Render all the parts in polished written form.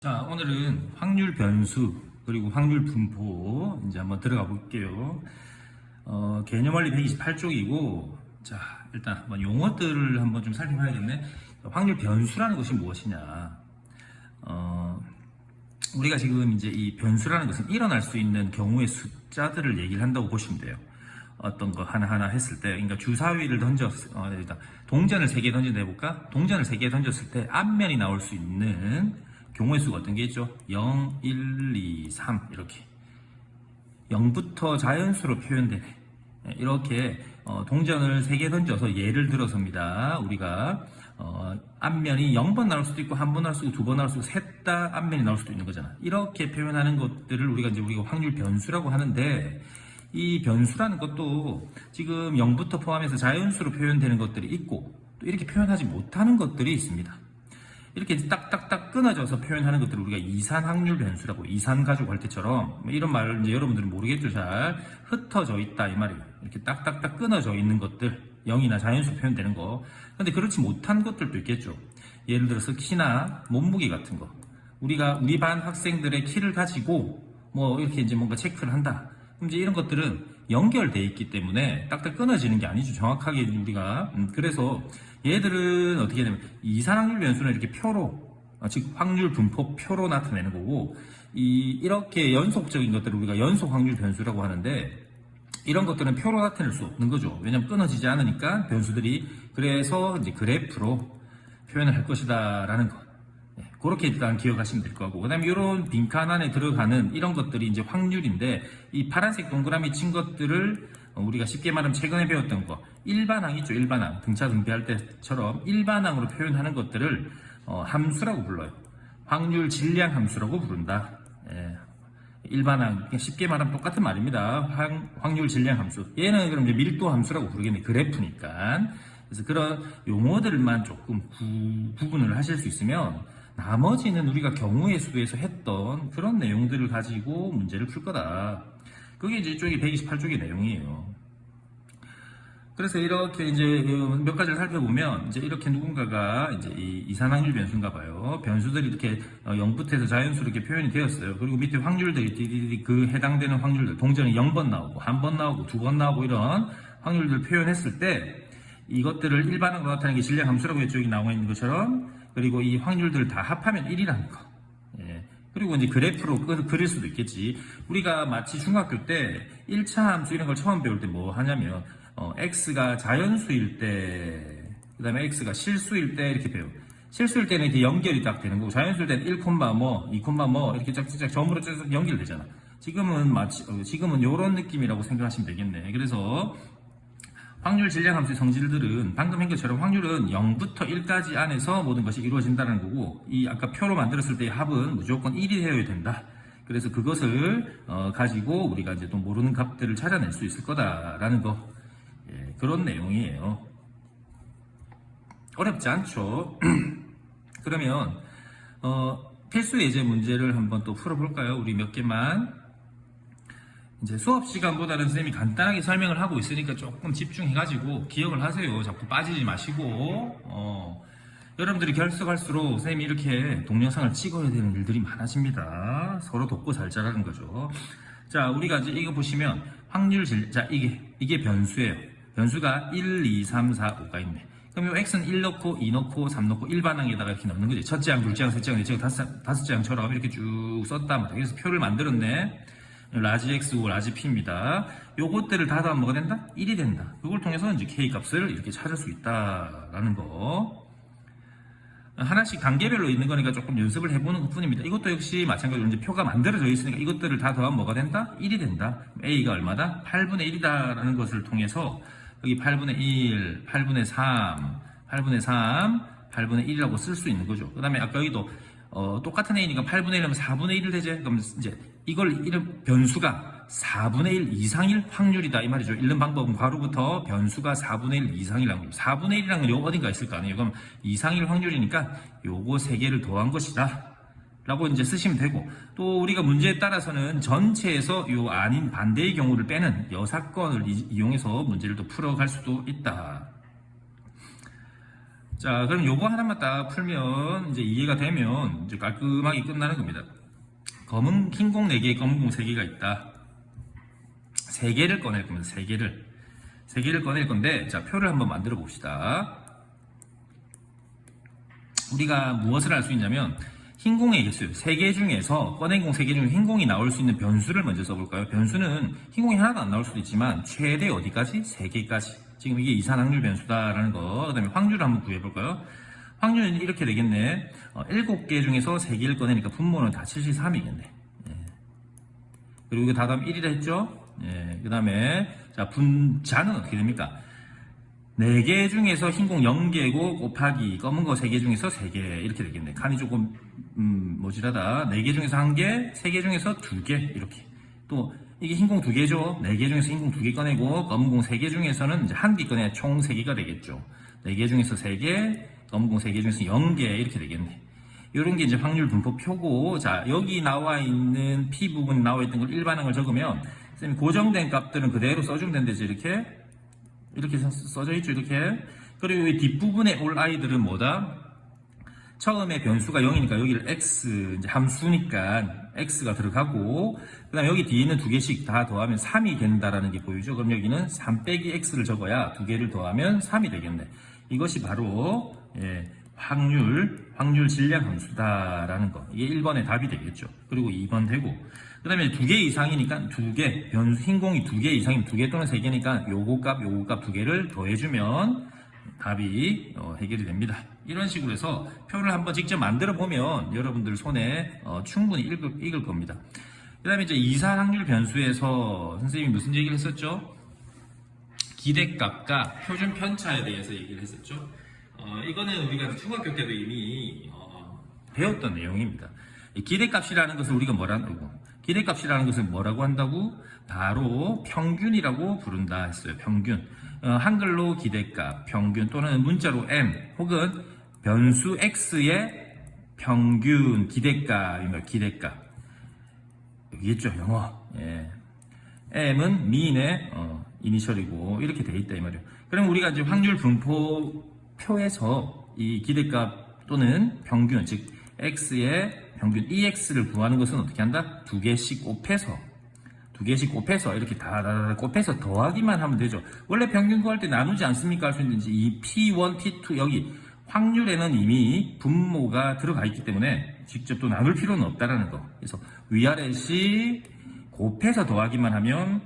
자, 오늘은 확률 변수 그리고 확률 분포 이제 한번 들어가 볼게요. 개념 원리 128쪽이고, 자, 일단 한번 용어들을 한번 좀 살펴봐야겠네. 확률 변수라는 것이 무엇이냐? 우리가 지금 이제 이 변수라는 것은 일어날 수 있는 경우의 숫자들을 얘기를 한다고 보시면 돼요. 어떤 거 하나하나 했을 때, 그러니까 주사위를 일단 동전을 3개 던진다 해볼까? 동전을 3개 던졌을 때 앞면이 나올 수 있는 경우의 수가 어떤 게 있죠? 0, 1, 2, 3 이렇게 0부터 자연수로 표현되네. 이렇게 동전을 3개 던져서 예를 들어서입니다. 우리가 앞면이 0번 나올 수도 있고 1번 나올 수도 있고 2번 나올 수도 있고 셋 다 앞면이 나올 수도 있는 거잖아. 이렇게 표현하는 것들을 우리가 확률 변수라고 하는데, 이 변수라는 것도 지금 0부터 포함해서 자연수로 표현되는 것들이 있고, 또 이렇게 표현하지 못하는 것들이 있습니다. 이렇게 딱딱딱 끊어져서 표현하는 것들을 우리가 이산 확률 변수라고, 이산 가지고 할 때처럼, 이런 말을 이제 여러분들은 모르겠죠. 잘 흩어져 있다 이 말이에요. 이렇게 딱딱딱 끊어져 있는 것들, 0이나 자연수로 표현되는 거. 근데 그렇지 못한 것들도 있겠죠. 예를 들어서 키나 몸무게 같은 거, 우리 반 학생들의 키를 가지고 뭐 이렇게 이제 뭔가 체크를 한다. 그럼 이제 이런 것들은 연결돼 있기 때문에 딱딱 끊어지는 게 아니죠. 정확하게 우리가. 그래서 얘들은 어떻게 되냐면 이산 확률 변수는 이렇게 표로, 즉 확률 분포 표로 나타내는 거고, 이렇게 연속적인 것들을 우리가 연속 확률 변수라고 하는데, 이런 것들은 표로 나타낼 수 없는 거죠. 왜냐면 끊어지지 않으니까 변수들이. 그래서 이제 그래프로 표현을 할 것이다라는 거. 그렇게 일단 기억하시면 될 거고, 그 다음에 이런 빈칸 안에 들어가는 이런 것들이 이제 확률인데, 이 파란색 동그라미 친 것들을 우리가 쉽게 말하면 최근에 배웠던 거, 일반항 있죠. 일반항, 등차 등비할 때처럼 일반항으로 표현하는 것들을 함수라고 불러요. 확률 질량 함수라고 부른다. 일반항, 쉽게 말하면 똑같은 말입니다. 확률 질량 함수. 얘는 그럼 이제 밀도 함수라고 부르겠네. 그래프니까. 그래서 그런 용어들만 조금 구분을 하실 수 있으면, 나머지는 우리가 경우의 수에서 했던 그런 내용들을 가지고 문제를 풀 거다. 그게 이제 이쪽이 128쪽의 내용이에요. 그래서 이렇게 이제 몇 가지를 살펴보면, 이제 이렇게 누군가가 이제 이 이산확률 변수인가 봐요. 변수들이 이렇게 0부터 해서 자연수로 이렇게 표현이 되었어요. 그리고 밑에 확률들이 그 해당되는 확률들, 동전이 0번 나오고 1번 나오고 2번 나오고 이런 확률들 표현했을 때, 이것들을 일반항으로 나타내는 게 질량 함수라고 이쪽에 나와 있는 것처럼, 그리고 이 확률들을 다 합하면 1이라는 거. 그리고 이제 그래프로 그릴 수도 있겠지. 우리가 마치 중학교 때 1차 함수 이런 걸 처음 배울 때 뭐 하냐면, x가 자연수일 때, 그 다음에 x가 실수일 때 이렇게 배워. 실수일 때는 이렇게 연결이 딱 되는 거고, 자연수일 때는 1, 뭐, 2, 뭐, 이렇게 짝짝짝 점으로 쫙 연결되잖아. 지금은 요런 느낌이라고 생각하시면 되겠네. 그래서, 확률 질량 함수의 성질들은 방금 한 것처럼 확률은 0부터 1까지 안에서 모든 것이 이루어진다는 거고, 이 아까 표로 만들었을 때의 합은 무조건 1이 되어야 된다. 그래서 그것을 가지고 우리가 이제 또 모르는 값들을 찾아낼 수 있을 거다라는 거. 그런 내용이에요. 어렵지 않죠? 그러면 필수 예제 문제를 한번 또 풀어볼까요? 우리 몇 개만. 이제 수업 시간보다는 선생님이 간단하게 설명을 하고 있으니까 조금 집중해가지고 기억을 하세요. 자꾸 빠지지 마시고. 여러분들이 결석할수록 선생님이 이렇게 동영상을 찍어야 되는 일들이 많아집니다. 서로 돕고 잘 자라는 거죠. 자, 우리가 이제 이거 보시면 자, 이게 변수예요. 변수가 1, 2, 3, 4, 5가 있네. 그럼 이 x는 1 넣고 2 넣고 3 넣고 일반항에다가 이렇게 넣는 거지. 첫째 항, 둘째 항, 셋째 항, 넷째 항, 다섯째 항처럼 이렇게 쭉 썼단 말이야. 그래서 표를 만들었네. 라지 X고 라지 P입니다. 요것들을 다 더하면 뭐가 된다? 1이 된다. 그걸 통해서 이제 K 값을 이렇게 찾을 수 있다라는 거. 하나씩 단계별로 있는 거니까 조금 연습을 해보는 것 뿐입니다. 이것도 역시 마찬가지로 이제 표가 만들어져 있으니까 이것들을 다 더하면 뭐가 된다? 1이 된다. A가 얼마다? 8분의 1이다라는 것을 통해서 여기 8분의 1, 8분의 3, 8분의 3, 8분의 1이라고 쓸 수 있는 거죠. 그 다음에 아까 여기도 똑같은 A니까 8분의 1하면 4분의 1을 되지? 그럼 이제 이런 변수가 4분의 1 이상일 확률이다 이 말이죠. 읽는 방법은 괄호부터 변수가 4분의 1 이상이라는 거죠. 4분의 1이라는 건 요 어딘가 있을 거 아니에요. 그럼 이상일 확률이니까 요거 3개를 더한 것이다 라고 이제 쓰시면 되고, 또 우리가 문제에 따라서는 전체에서 요 아닌 반대의 경우를 빼는 여사건을 이용해서 문제를 또 풀어갈 수도 있다. 자, 그럼 요거 하나만 딱 풀면 이제 이해가 되면 이제 깔끔하게 끝나는 겁니다. 흰 공 4개, 검은 공 3개가 있다. 3개를 꺼낼 겁니다. 3개를 꺼낼 건데, 자, 표를 한번 만들어 봅시다. 우리가 무엇을 알 수 있냐면, 흰 공의 개수 3개 중에서, 꺼낸 공 3개 중에 흰 공이 나올 수 있는 변수를 먼저 써볼까요? 변수는 흰 공이 하나도 안 나올 수도 있지만, 최대 어디까지? 3개까지. 지금 이게 이산 확률 변수다라는 거. 그 다음에 확률을 한번 구해볼까요? 확률은 이렇게 되겠네. 7개 중에서 3개를 꺼내니까 분모는 다 73이겠네. 그리고 이거 다음 1이라 했죠? 그 다음에, 자, 분자는 어떻게 됩니까? 4개 중에서 흰 공 0개고 곱하기 검은 거 3개 중에서 3개 이렇게 되겠네. 칸이 조금 모질하다. 4개 중에서 1개, 3개 중에서 2개 이렇게. 또 이게 흰 공 2개죠. 4개 중에서 흰 공 2개 꺼내고 검은 공 3개 중에서는 이제 1개 꺼내야 총 3개가 되겠죠. 4개 중에서 3개, 검은 공 3개 중에서 0개 이렇게 되겠네. 이런 게 이제 확률 분포표고, 자, 여기 나와 있는 P 부분이 나와 있던 걸 일반항을 적으면 선생님 고정된 값들은 그대로 써주면 된대죠. 이렇게 써져 있죠. 이렇게. 그리고 이 뒷부분에 올 i들은 뭐다? 처음에 변수가 0이니까 여기를 x, 이제 함수니까 x가 들어가고, 그 다음에 여기 뒤에 있는 2개씩 다 더하면 3이 된다라는 게 보이죠. 그럼 여기는 3 빼기 x를 적어야 2개를 더하면 3이 되겠네. 이것이 바로, 확률 질량 함수다라는 거. 이게 1번의 답이 되겠죠. 그리고 2번 되고. 그 다음에 2개 이상이니까 2개, 변수, 흰 공이 2개 이상이면 2개 또는 3개니까 요거 값 2개를 더해주면 답이 해결이 됩니다. 이런 식으로 해서 표를 한번 직접 만들어 보면 여러분들 손에 충분히 읽을 겁니다. 그 다음에 이제 이산 확률 변수에서 선생님이 무슨 얘기를 했었죠? 기대값과 표준 편차에 대해서 얘기를 했었죠. 이거는 우리가 중학교 때도 이미 배웠던 내용입니다. 기대값이라는 것을 우리가 기대값이라는 것은 뭐라고 한다고? 바로 평균이라고 부른다 했어요. 평균. 한글로 기대값, 평균 또는 문자로 m 혹은 변수 x의 평균 기대값입니다. 기대값. 여기 있죠, 영어. m은 미인의 이니셜이고 이렇게 돼 있다 이 말이에요. 그럼 우리가 이제 확률 분포표에서 이 기대값 또는 평균, 즉 x의 평균 EX를 구하는 것은 어떻게 한다? 2개씩 곱해서 이렇게 다 곱해서 더하기만 하면 되죠. 원래 평균 구할 때 나누지 않습니까? 할 수 있는지 이 P1, P2 여기 확률에는 이미 분모가 들어가 있기 때문에 직접 또 나눌 필요는 없다라는 거. 그래서 위아래씩 곱해서 더하기만 하면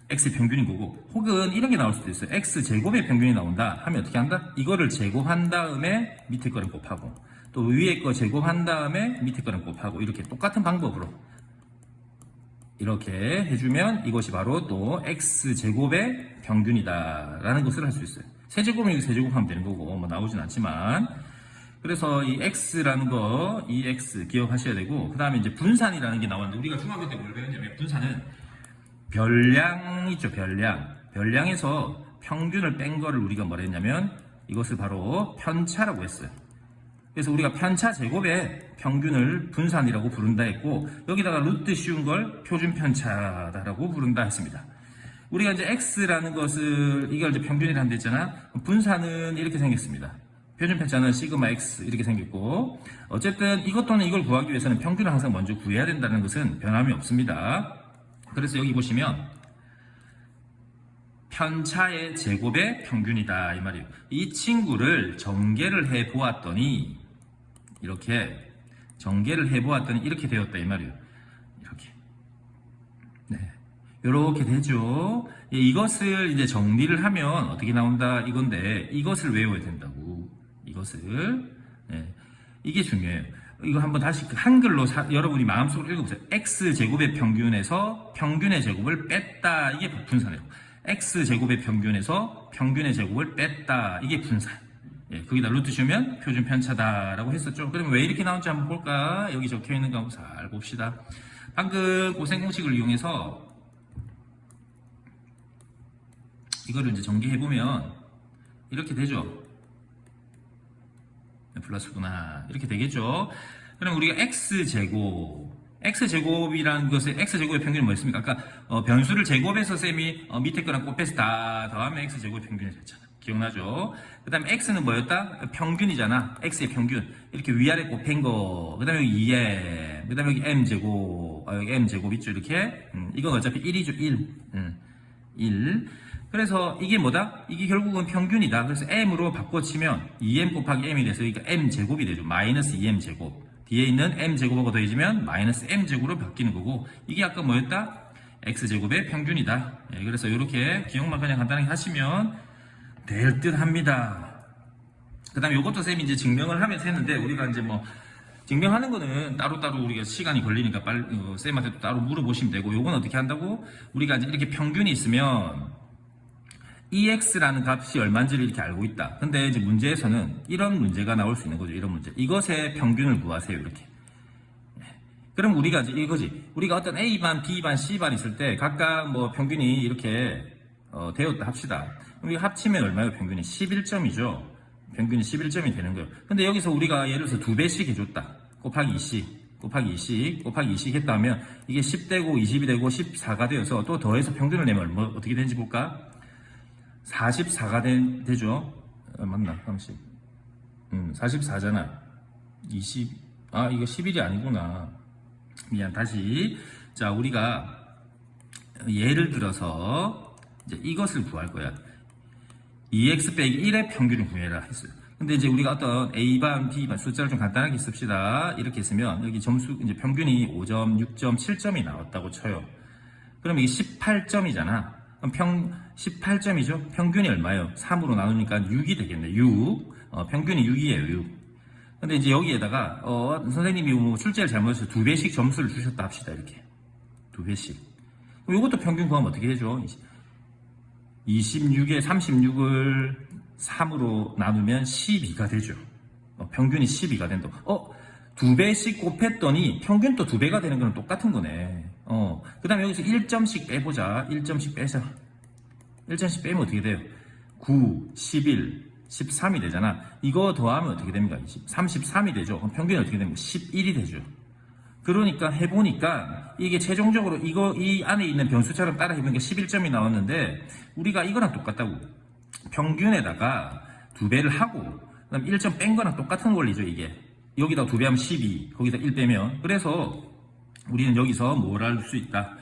X 평균인 거고, 혹은 이런 게 나올 수도 있어요. X 제곱의 평균이 나온다 하면 어떻게 한다? 이거를 제곱한 다음에 밑에 거를 곱하고 또 위에 거 제곱한 다음에 밑에 거는 곱하고 이렇게 똑같은 방법으로 이렇게 해주면 이것이 바로 또 x제곱의 평균이다 라는 것을 할 수 있어요. 세제곱은 이거 세제곱하면 되는 거고 뭐 나오진 않지만, 그래서 이 x라는 거, 이 x 기억하셔야 되고, 그 다음에 이제 분산이라는 게 나왔는데 우리가 중학교 때 뭘 배웠냐면 분산은 별량 있죠. 별량에서 평균을 뺀 거를 우리가 뭐라 했냐면 이것을 바로 편차라고 했어요. 그래서 우리가 편차 제곱의 평균을 분산이라고 부른다 했고, 여기다가 루트 씌운 걸 표준 편차다라고 부른다 했습니다. 우리가 이제 x라는 것을 이걸 이제 평균이라 한다 했잖아. 분산은 이렇게 생겼습니다. 표준 편차는 시그마 x 이렇게 생겼고, 어쨌든 이것 또는 이걸 구하기 위해서는 평균을 항상 먼저 구해야 된다는 것은 변함이 없습니다. 그래서 여기 보시면 편차의 제곱의 평균이다 이 말이에요. 이 친구를 전개를 해 보았더니 이렇게 되었다 이 말이에요. 이렇게 되죠. 이것을 이제 정리를 하면 어떻게 나온다 이건데, 이것을 외워야 된다고. 이게 중요해요. 이거 한번 다시 한글로 여러분이 마음속으로 읽어보세요. x제곱의 평균에서 평균의 제곱을 뺐다. 이게 분산이에요. x제곱의 평균에서 평균의 제곱을 뺐다. 이게 분산. 거기다 루트 씌우면 표준 편차다라고 했었죠. 그러면 왜 이렇게 나온지 한번 볼까? 여기 적혀 있는 거 한번 잘 봅시다. 방금 고생 공식을 이용해서 이거를 이제 전개해보면 이렇게 되죠. 플러스구나. 이렇게 되겠죠. 그럼 우리가 x제곱이라는 것의 x제곱의 평균이 뭐였습니까? 아까 변수를 제곱해서 쌤이 밑에 거랑 곱해서 다 더하면 x제곱의 평균이 됐잖아. 기억나죠? 그 다음에 x는 뭐였다? 평균이잖아. x의 평균. 이렇게 위아래 곱한 거. 그 다음에 여기 2m. 그 다음에 여기 m제곱. 여기 m제곱 있죠? 이렇게. 이건 어차피 1이죠. 1. 1. 그래서 이게 뭐다? 이게 결국은 평균이다. 그래서 m으로 바꿔치면 2m 곱하기 m이 돼서 그러니까 m제곱이 되죠. 마이너스 2m제곱. 뒤에 있는 m제곱하고 더해지면 마이너스 m제곱으로 바뀌는 거고, 이게 아까 뭐였다? x제곱의 평균이다. 예, 그래서 이렇게 기억만 그냥 간단하게 하시면 될 듯 합니다. 그 다음에 이것도 쌤이 이제 증명을 하면서 했는데, 우리가 이제 뭐 증명하는 거는 따로따로 우리가 시간이 걸리니까 빨리 쌤한테 따로 물어보시면 되고, 요건 어떻게 한다고? 우리가 이제 이렇게 평균이 있으면 EX라는 값이 얼마인지를 이렇게 알고 있다. 근데 이제 문제에서는 이런 문제가 나올 수 있는 거죠. 이런 문제. 이것의 평균을 구하세요. 이렇게. 그럼 우리가 이제 이거지. 우리가 어떤 A반, B반, C반 있을 때 각각 뭐 평균이 이렇게 되었다 합시다. 그럼 이거 합치면 얼마예요? 평균이 11점이죠. 평균이 11점이 되는 거예요. 근데 여기서 우리가 예를 들어서 2배씩 해줬다. 곱하기 2씩, 곱하기 2씩, 곱하기 2씩 했다 하면 이게 10되고 20이 되고 14가 되어서 또 더해서 평균을 내면 뭐 어떻게 되는지 볼까? 44가 되죠. 맞나? 30. 44잖아. 20. 아, 이거 11이 아니구나. 미안, 다시. 자, 우리가 예를 들어서 이제 이것을 구할 거야. 2x 빼기 1의 평균을 구해라 했어요. 근데 이제 우리가 어떤 A반, B반 숫자를 좀 간단하게 씁시다. 이렇게 쓰면 여기 점수, 이제 평균이 5점, 6점, 7점이 나왔다고 쳐요. 그럼 이게 18점이잖아. 그럼 18점이죠? 평균이 얼마예요? 3으로 나누니까 6이 되겠네. 6. 평균이 6이에요, 6. 근데 이제 여기에다가, 선생님이 뭐 출제를 잘못해서 2배씩 점수를 주셨다 합시다, 이렇게. 2배씩. 그럼 이것도 평균 구하면 어떻게 되죠? 26에 36을 3으로 나누면 12가 되죠. 평균이 12가 된다고. 2배씩 곱했더니 평균도 2배가 되는 거는 똑같은 거네. 그 다음에 여기서 1점씩 빼보자. 1점씩 빼자. 1점씩 빼면 어떻게 돼요? 9, 11, 13이 되잖아. 이거 더하면 어떻게 됩니까? 33이 되죠. 그럼 평균이 어떻게 됩니까? 11이 되죠. 그러니까 해보니까 이게 최종적으로 이 안에 있는 변수처럼 따라 해보니까 11점이 나왔는데, 우리가 이거랑 똑같다고. 평균에다가 2배를 하고, 그 다음 1점 뺀 거랑 똑같은 원리죠, 이게. 여기다 2배 하면 12, 거기다 1 빼면. 그래서 우리는 여기서 뭘 할 수 있다.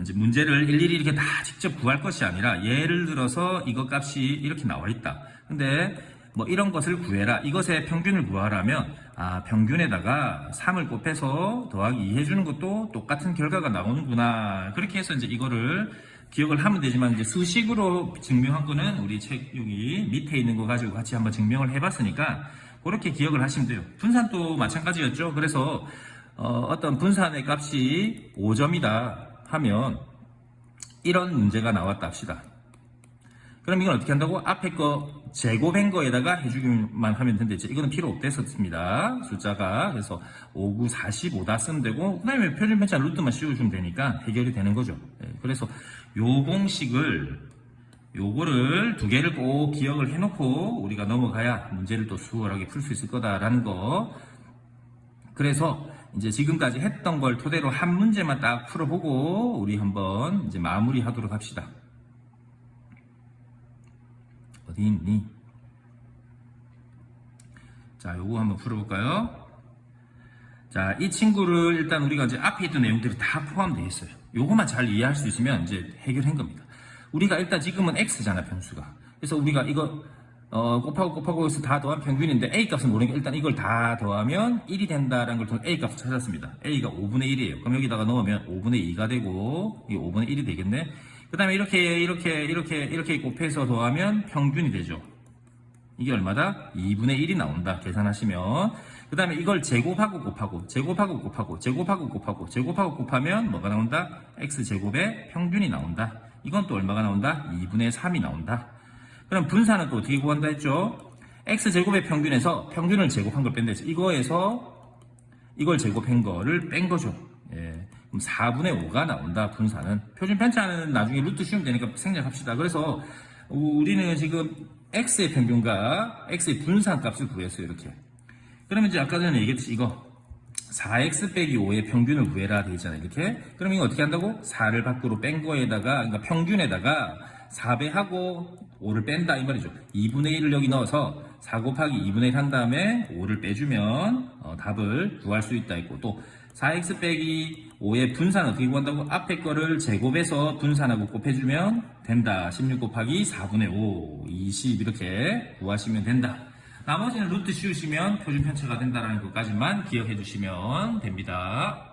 이제 문제를 일일이 이렇게 다 직접 구할 것이 아니라, 예를 들어서 이거 값이 이렇게 나와 있다. 근데 뭐 이런 것을 구해라. 이것의 평균을 구하라면, 평균에다가 3을 곱해서 더하기 2 해주는 것도 똑같은 결과가 나오는구나. 그렇게 해서 이제 이거를 기억을 하면 되지만, 이제 수식으로 증명한 거는 우리 책 여기 밑에 있는 거 가지고 같이 한번 증명을 해봤으니까 그렇게 기억을 하시면 돼요. 분산도 마찬가지였죠. 그래서 어떤 분산의 값이 5점이다 하면 이런 문제가 나왔다 합시다. 그럼 이건 어떻게 한다고? 앞에 거 제곱한 거에다가 해주기만 하면 된대. 이거는 필요 없댔었습니다. 숫자가. 그래서 5, 9, 45다 쓰면 되고, 그 다음에 표준 편차 루트만 씌워주면 되니까 해결이 되는 거죠. 그래서 요 공식을, 요거를 두 개를 꼭 기억을 해놓고 우리가 넘어가야 문제를 또 수월하게 풀 수 있을 거다라는 거. 그래서 이제 지금까지 했던 걸 토대로 한 문제만 딱 풀어보고 우리 한번 이제 마무리하도록 합시다. 어디 있니? 자, 요거 한번 풀어볼까요? 자, 이 친구를 일단 우리가 이제 앞에 있던 내용들이 다 포함되어 있어요. 요거만 잘 이해할 수 있으면 이제 해결한 겁니다. 우리가 일단 지금은 x잖아, 변수가. 그래서 우리가 이거 곱하고 해서 다 더한 평균인데 a 값은 모르니까 일단 이걸 다 더하면 1이 된다라는 걸 통해 a 값을 찾았습니다. a가 5분의 1이에요. 그럼 여기다가 넣으면 5분의 2가 되고 이게 5분의 1이 되겠네. 그 다음에 이렇게 곱해서 더하면 평균이 되죠. 이게 얼마다? 2분의 1이 나온다. 계산하시면. 그 다음에 이걸 제곱하고 곱하면 뭐가 나온다? x제곱의 평균이 나온다. 이건 또 얼마가 나온다? 2분의 3이 나온다. 그럼 분산은 또 어떻게 구한다 했죠? x제곱의 평균에서 평균을 제곱한 걸 뺀다 했죠. 이거에서 이걸 제곱한 거를 뺀 거죠. 예. 그럼 4분의 5가 나온다, 분산은. 표준 편차는 나중에 루트 씌우면 되니까 생략합시다. 그래서 우리는 지금 x의 평균과 x의 분산 값을 구했어요, 이렇게. 그러면 이제 아까 전에 얘기했듯이 이거 4x 빼기 5의 평균을 구해라 되어 있잖아요, 이렇게. 그럼 이거 어떻게 한다고? 4를 밖으로 뺀 거에다가, 그러니까 평균에다가 4배하고 5를 뺀다 이 말이죠. 2분의 1을 여기 넣어서 4 곱하기 2분의 1 한 다음에 5를 빼주면 답을 구할 수 있다 했고, 또 4x 빼기 5의 분산 어떻게 구한다고? 앞에 거를 제곱해서 분산하고 곱해주면 된다. 16 곱하기 4분의 5, 20 이렇게 구하시면 된다. 나머지는 루트 씌우시면 표준 편차가 된다는 것까지만 기억해 주시면 됩니다.